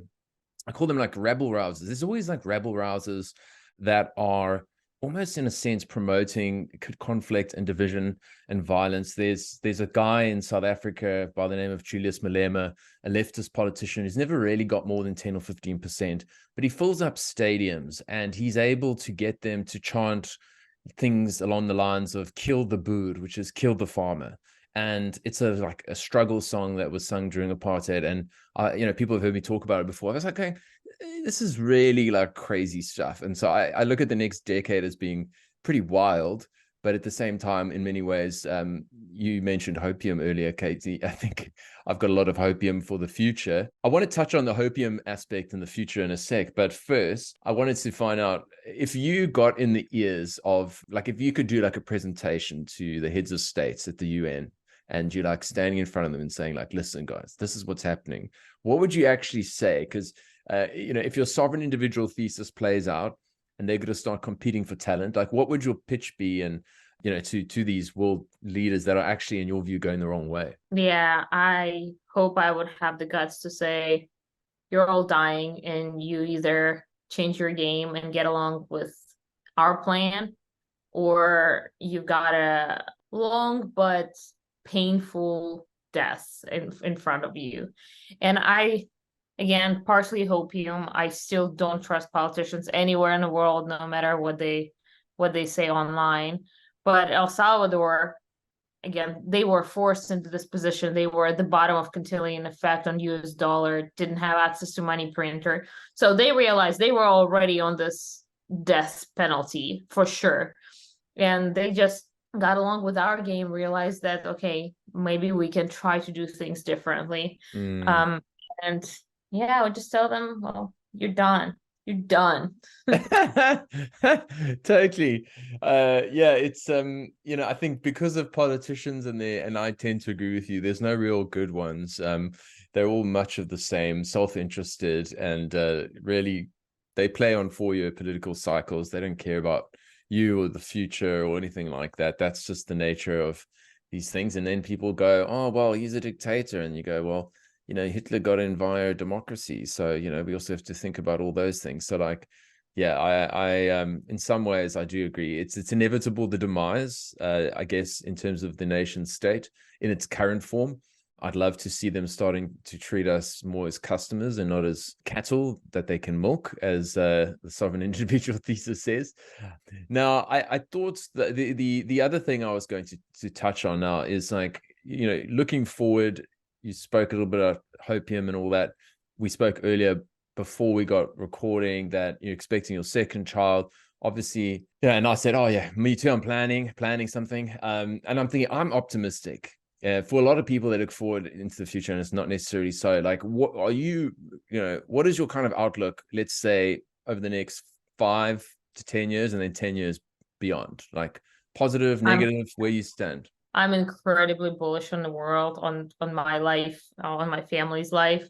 Speaker 3: I call them like rebel rousers. There's always like rebel rousers that are almost in a sense promoting conflict and division and violence. There's a guy in South Africa by the name of Julius Malema, a leftist politician who's never really got more than 10 or 15%, but he fills up stadiums and he's able to get them to chant things along the lines of kill the boer, which is kill the farmer. And it's like a struggle song that was sung during apartheid. And people have heard me talk about it before. I was like, okay, this is really like crazy stuff. And so I look at the next decade as being pretty wild, but at the same time, in many ways, you mentioned hopium earlier, Katie. I think I've got a lot of hopium for the future. I want to touch on the hopium aspect in the future in a sec, but first I wanted to find out if you got in the ears of, like, if you could do like a presentation to the heads of states at the UN, and you're like standing in front of them and saying, like, listen, guys, this is what's happening. What would you actually say? Because, if your sovereign individual thesis plays out and they're going to start competing for talent, like, what would your pitch be? And, to these world leaders that are actually, in your view, going the wrong way?
Speaker 4: Yeah, I hope I would have the guts to say, you're all dying and you either change your game and get along with our plan, or you've got a long but painful death in front of you. And I, again, partially hopium. I still don't trust politicians anywhere in the world, no matter what they say online. But El Salvador, again, they were forced into this position. They were at the bottom of quintillion effect on US dollar, didn't have access to money printer. So they realized they were already on this death penalty for sure. And they just got along with our game, realized that, okay, maybe we can try to do things differently. And yeah, I would just tell them, well, you're done. You're done.
Speaker 3: Totally. It's I think because of politicians and I tend to agree with you, there's no real good ones. They're all much of the same, self-interested, and really they play on 4-year political cycles. They don't care about you or the future or anything like that. That's just the nature of these things. And then people go, oh, well, he's a dictator. And you go, well, Hitler got in via democracy. So, we also have to think about all those things. So, like, yeah, I in some ways, I do agree. It's inevitable, the demise, I guess, in terms of the nation state in its current form. I'd love to see them starting to treat us more as customers and not as cattle that they can milk, as the sovereign individual thesis says. Now, I thought that the other thing I was going to touch on now is, like, looking forward. You spoke a little bit about hopium and all that. We spoke earlier before we got recording that you're expecting your second child. Obviously, yeah. And I said, oh yeah, me too. I'm planning something. And I'm thinking, I'm optimistic. For a lot of people, they look forward into the future, and it's not necessarily so. Like, what are you? What is your kind of outlook? Let's say over the next 5 to 10 years, and then 10 years beyond. Like, positive, negative, where you stand.
Speaker 4: I'm incredibly bullish on the world, on my life, on my family's life.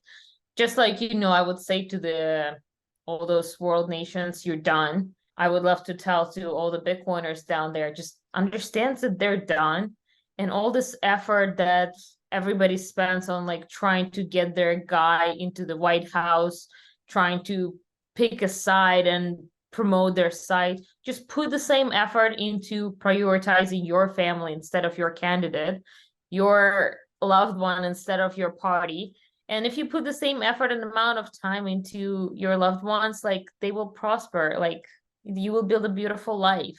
Speaker 4: Just like, I would say to the all those world nations, you're done. I would love to tell to all the Bitcoiners down there, just understands that they're done. And all this effort that everybody spends on like trying to get their guy into the White House, trying to pick a side and promote their side, just put the same effort into prioritizing your family instead of your candidate, your loved one instead of your party. And if you put the same effort and amount of time into your loved ones, like they will prosper, like you will build a beautiful life.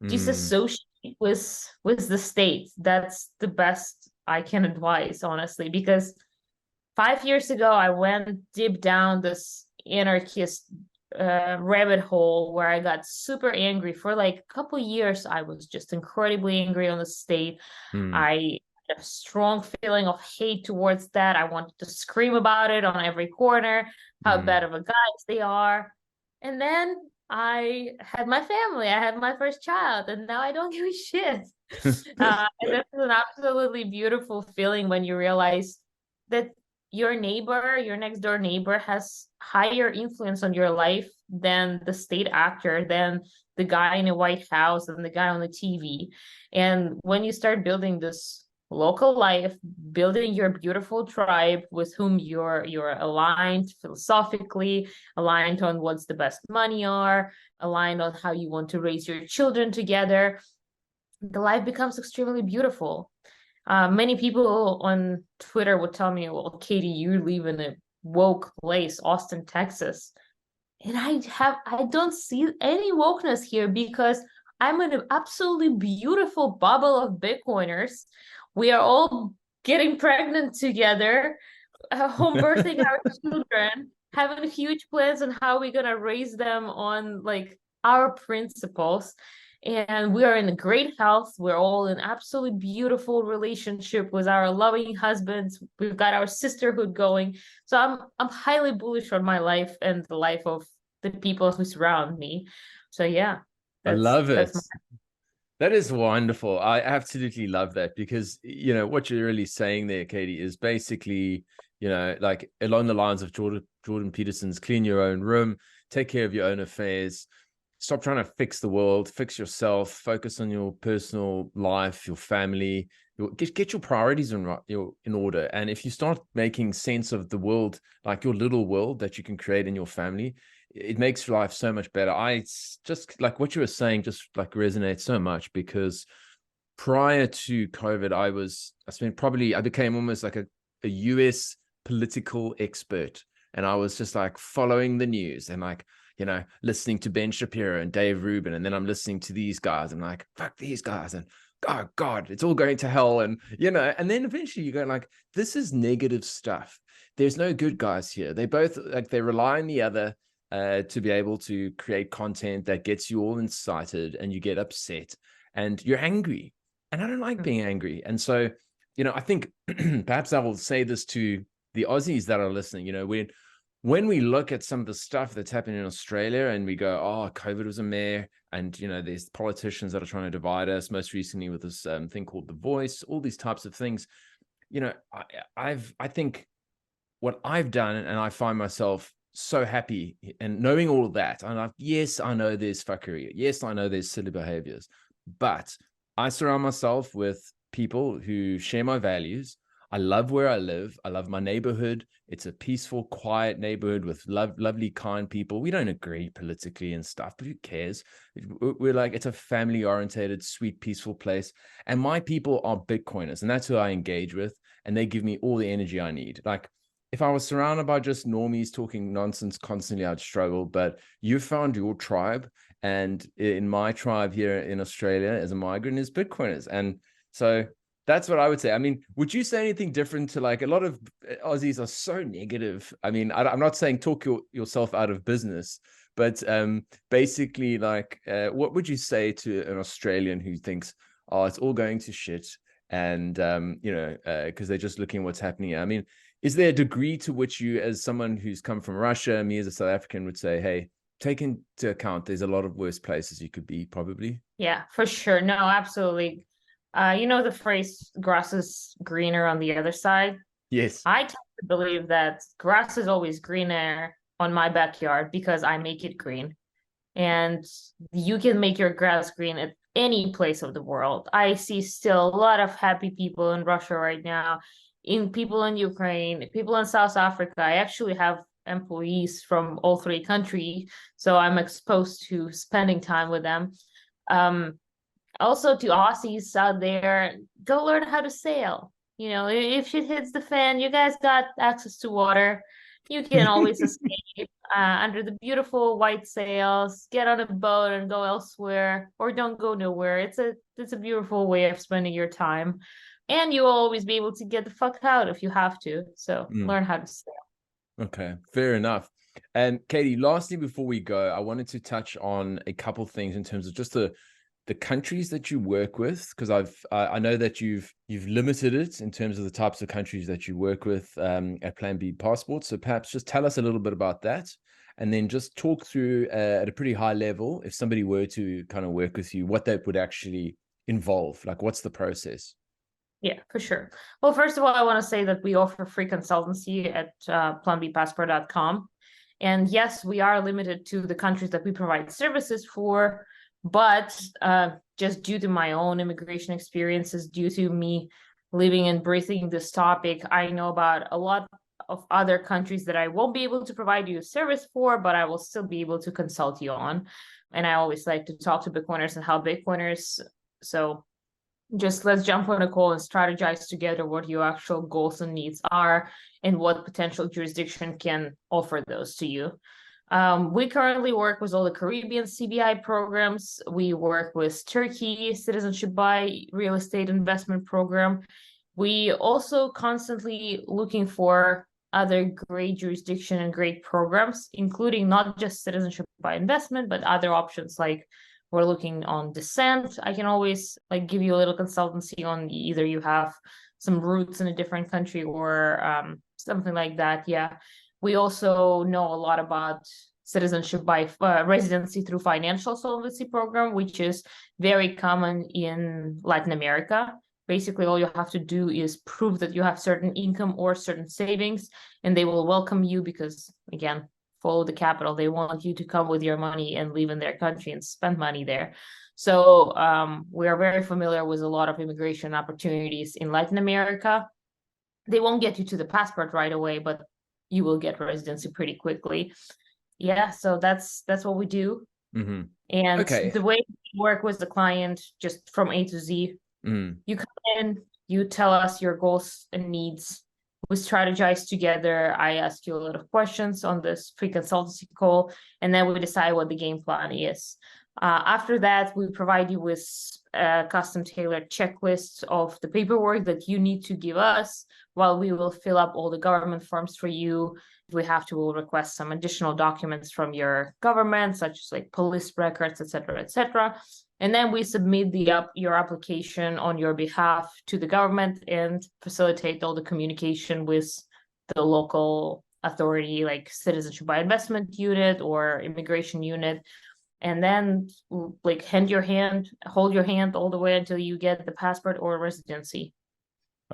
Speaker 3: Mm,
Speaker 4: Disassociate with the state. That's the best I can advise, honestly, because 5 years ago I went deep down this anarchist rabbit hole where I got super angry for like a couple years. I was just incredibly angry on the state.
Speaker 3: mm,
Speaker 4: I had a strong feeling of hate towards that. I wanted to scream about it on every corner, how
Speaker 3: mm.
Speaker 4: bad of a guys they are. And then I had my family. I had my first child, and now I don't give a shit. And this is an absolutely beautiful feeling when you realize that your neighbor, your next door neighbor, has higher influence on your life than the state actor, than the guy in the White House and the guy on the TV. And when you start building this local life, building your beautiful tribe with whom you're aligned philosophically, aligned on what's the best money are, aligned on how you want to raise your children together, the life becomes extremely beautiful. Many people on Twitter would tell me, well, Katie, you live in a woke place, Austin, Texas. And I don't see any wokeness here because I'm in an absolutely beautiful bubble of Bitcoiners. We are all getting pregnant together, home birthing our children, having huge plans on how we're gonna raise them on like our principles. And we are in great health. We're all in absolutely beautiful relationship with our loving husbands. We've got our sisterhood going. So I'm highly bullish on my life and the life of the people who surround me. So yeah,
Speaker 3: I
Speaker 4: that's
Speaker 3: love
Speaker 4: that's
Speaker 3: it.
Speaker 4: my
Speaker 3: That is wonderful. I absolutely love that because, what you're really saying there, Katie, is basically, like along the lines of Jordan Peterson's clean your own room, take care of your own affairs, stop trying to fix the world, fix yourself, focus on your personal life, your family, get your priorities in order. And if you start making sense of the world, like your little world that you can create in your family, it makes life so much better. I just like what you were saying, just like resonates so much because prior to COVID, I became almost like a US political expert. And I was just like following the news and like, listening to Ben Shapiro and Dave Rubin. And then I'm listening to these guys. I'm like, fuck these guys. And oh God, it's all going to hell. And, and then eventually you go like, this is negative stuff. There's no good guys here. They both like, they rely on the other to be able to create content that gets you all incited and you get upset and you're angry. And I don't like being angry. And so, I think perhaps I will say this to the Aussies that are listening, when we look at some of the stuff that's happening in Australia and we go, oh, COVID was a mare. And, there's politicians that are trying to divide us, most recently with this thing called The Voice, all these types of things. I think what I've done, and I find myself so happy and knowing all of that. I'm like, yes, I know there's fuckery. Yes, I know there's silly behaviors, but I surround myself with people who share my values. I love where I live. I love my neighborhood. It's a peaceful, quiet neighborhood with lovely, kind people. We don't agree politically and stuff, but who cares? We're like, it's a family-oriented, sweet, peaceful place. And my people are Bitcoiners, and that's who I engage with. And they give me all the energy I need. Like, if I was surrounded by just normies talking nonsense constantly, I'd struggle. But you found your tribe. And in my tribe here in Australia as a migrant is Bitcoiners. And so that's what I would say. I mean, would you say anything different to like a lot of Aussies are so negative? I mean, I'm not saying talk yourself out of business, but basically like what would you say to an Australian who thinks, oh, it's all going to shit and, because they're just looking at what's happening. I mean, is there a degree to which you, as someone who's come from Russia, me as a South African would say, hey, take into account there's a lot of worse places you could be probably?
Speaker 4: Yeah, for sure. No, absolutely. You know the phrase grass is greener on the other side?
Speaker 3: Yes.
Speaker 4: I tend to believe that grass is always greener on my backyard because I make it green. And you can make your grass green at any place of the world. I see still a lot of happy people in Russia right now, in people in Ukraine, people in South Africa. I actually have employees from all three countries, so I'm exposed to spending time with them. Also to Aussies out there, go learn how to sail. You know, if shit hits the fan, you guys got access to water. You can always escape under the beautiful white sails, get on a boat and go elsewhere, or don't go nowhere. It's a beautiful way of spending your time, and you'll always be able to get the fuck out if you have to. So learn how to sail.
Speaker 3: Okay, fair enough. And Katie, lastly, before we go, I wanted to touch on a couple things in terms of just the countries that you work with, because I know that you've limited it in terms of the types of countries that you work with at Plan B Passport. So perhaps just tell us a little bit about that, and then just talk through at a pretty high level, if somebody were to kind of work with you, what that would actually involve. Like, what's the process?
Speaker 4: Yeah, for sure. Well, first of all, I want to say that we offer free consultancy at planbpassport.com. And yes, we are limited to the countries that we provide services for, but just due to my own immigration experiences, due to me living and breathing this topic, I know about a lot of other countries that I won't be able to provide you a service for, but I will still be able to consult you on. And I always like to talk to Bitcoiners and help Bitcoiners. So just let's jump on a call and strategize together what your actual goals and needs are and what potential jurisdiction can offer those to you. We currently work with all the Caribbean CBI programs. We work with Turkey, Citizenship by Real Estate Investment Program. We also constantly looking for other great jurisdiction and great programs, including not just citizenship by investment, but other options like we're looking on descent. I can always like give you a little consultancy on either you have some roots in a different country or something like that. Yeah. We also know a lot about citizenship by residency through financial solvency program, which is very common in Latin America. Basically, all you have to do is prove that you have certain income or certain savings, and they will welcome you because, again, follow the capital. They want you to come with your money and live in their country and spend money there. So we are very familiar with a lot of immigration opportunities in Latin America. They won't get you to the passport right away, but you will get residency pretty quickly. Yeah, so that's what we do.
Speaker 3: Mm-hmm.
Speaker 4: And
Speaker 3: okay.
Speaker 4: The way we work with the client, just from A to Z, you come in, you tell us your goals and needs. We strategize together. I ask you a lot of questions on this free consultancy call, and then we decide what the game plan is. After that, we provide you with a custom tailored checklist of the paperwork that you need to give us, while we will fill up all the government forms for you. If we have to, we'll request some additional documents from your government, such as like police records, etc., etc. And then we submit your application on your behalf to the government and facilitate all the communication with the local authority, like citizenship by investment unit or immigration unit. And then like hold your hand all the way until you get the passport or residency.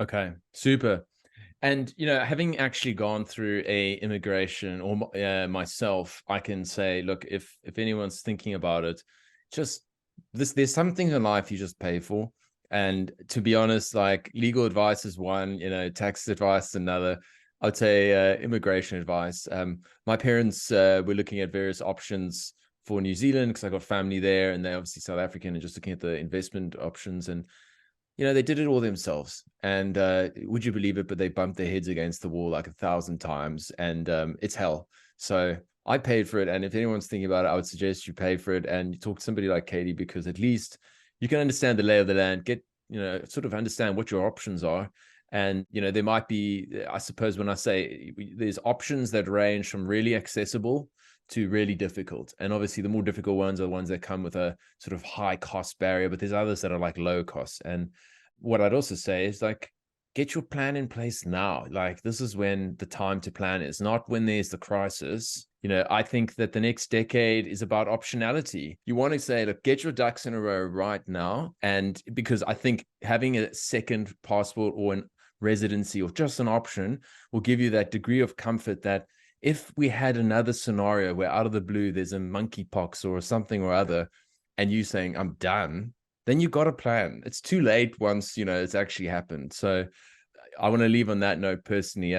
Speaker 3: Okay, super. And, you know, having actually gone through a immigration or myself, I can say, look, if anyone's thinking about it, just there's some things in life you just pay for. And to be honest, like legal advice is one, you know, tax advice is another. I would say immigration advice. My parents were looking at various options for New Zealand because I got family there, and they're obviously South African, and just looking at the investment options. And you know, they did it all themselves. And would you believe it, but they bumped their heads against the wall like 1,000 times, and it's hell. So I paid for it. And if anyone's thinking about it, I would suggest you pay for it and you talk to somebody like Katie, because at least you can understand the lay of the land, get, you know, sort of understand what your options are. And, you know, there might be, I suppose when I say there's options that range from really accessible to really difficult. And obviously the more difficult ones are the ones that come with a sort of high cost barrier, but there's others that are like low cost. And what I'd also say is like, get your plan in place now. Like this is when the time to plan is, not when there's the crisis. You know, I think that the next decade is about optionality. You want to say, look, get your ducks in a row right now. And because I think having a second passport or an residency or just an option will give you that degree of comfort that if we had another scenario where out of the blue there's a monkeypox or something or other, and you saying I'm done, then you got a plan. It's too late once it's actually happened. So I want to leave on that note personally.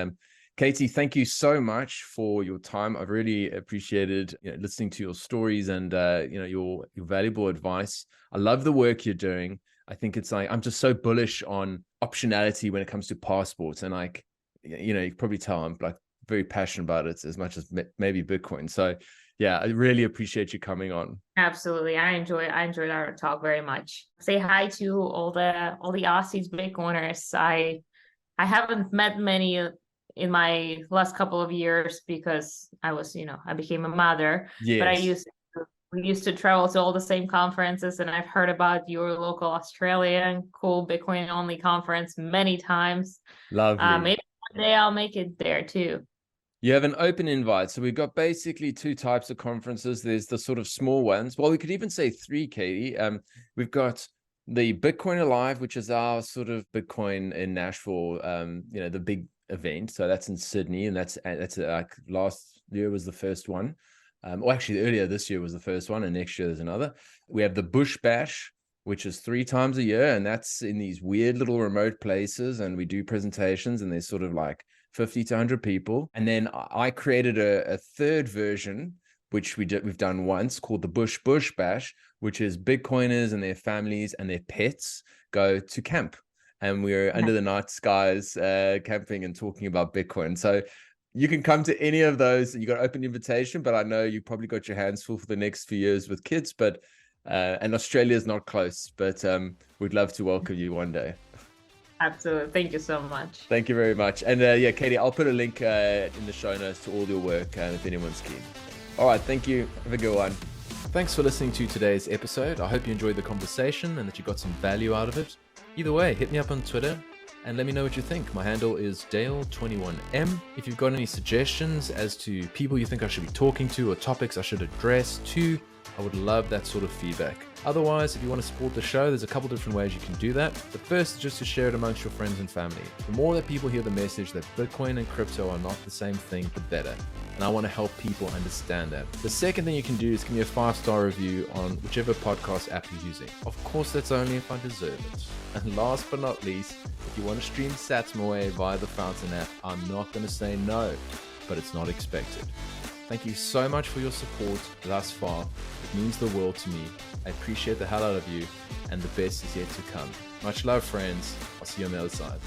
Speaker 3: Katie, thank you so much for your time. I've really appreciated listening to your stories and your valuable advice. I love the work you're doing. I think it's like I'm just so bullish on optionality when it comes to passports, and you can probably tell I'm like very passionate about it as much as maybe Bitcoin. So yeah, I really appreciate you coming on.
Speaker 4: Absolutely. I enjoyed our talk very much. Say hi to all the Aussies Bitcoiners. I haven't met many in my last couple of years because I became a mother.
Speaker 3: Yes.
Speaker 4: But we used to travel to all the same conferences, and I've heard about your local Australian cool Bitcoin only conference many times.
Speaker 3: Lovely.
Speaker 4: Maybe one day I'll make it there too.
Speaker 3: You have an open invite. So we've got basically two types of conferences. There's the sort of small ones. Well, we could even say three, Katie. We've got the Bitcoin Alive, which is our sort of Bitcoin in Nashville, the big event. So that's in Sydney, and that's like last year was the first one. Or actually earlier this year was the first one, and next year there's another. We have the Bush Bash, which is 3 times a year, and that's in these weird little remote places, and we do presentations, and there's sort of like 50 to 100 people. And then I created a third version, which we've done once, called the Bush Bash, which is Bitcoiners and their families and their pets go to camp, and we're under the night skies camping and talking about Bitcoin. So you can come to any of those. You got open invitation, but I know you probably got your hands full for the next few years with kids, but and Australia is not close, but we'd love to welcome you one day.
Speaker 4: Absolutely. Thank you so much.
Speaker 3: Thank you very much. And Katie, I'll put a link in the show notes to all your work if anyone's keen. All right. Thank you. Have a good one.
Speaker 1: Thanks for listening to today's episode. I hope you enjoyed the conversation and that you got some value out of it. Either way, hit me up on Twitter and let me know what you think. My handle is Dale21M. If you've got any suggestions as to people you think I should be talking to or topics I should address too, I would love that sort of feedback. Otherwise, if you want to support the show, there's a couple different ways you can do that. The first is just to share it amongst your friends and family. The more that people hear the message that Bitcoin and crypto are not the same thing, the better. And I want to help people understand that. The second thing you can do is give me a 5-star review on whichever podcast app you're using. Of course, that's only if I deserve it. And last but not least, if you want to stream sats my way via the Fountain app, I'm not going to say no, but it's not expected. Thank you so much for your support thus far. It means the world to me. I appreciate the hell out of you, and the best is yet to come. Much love, friends. I'll see you on the other side.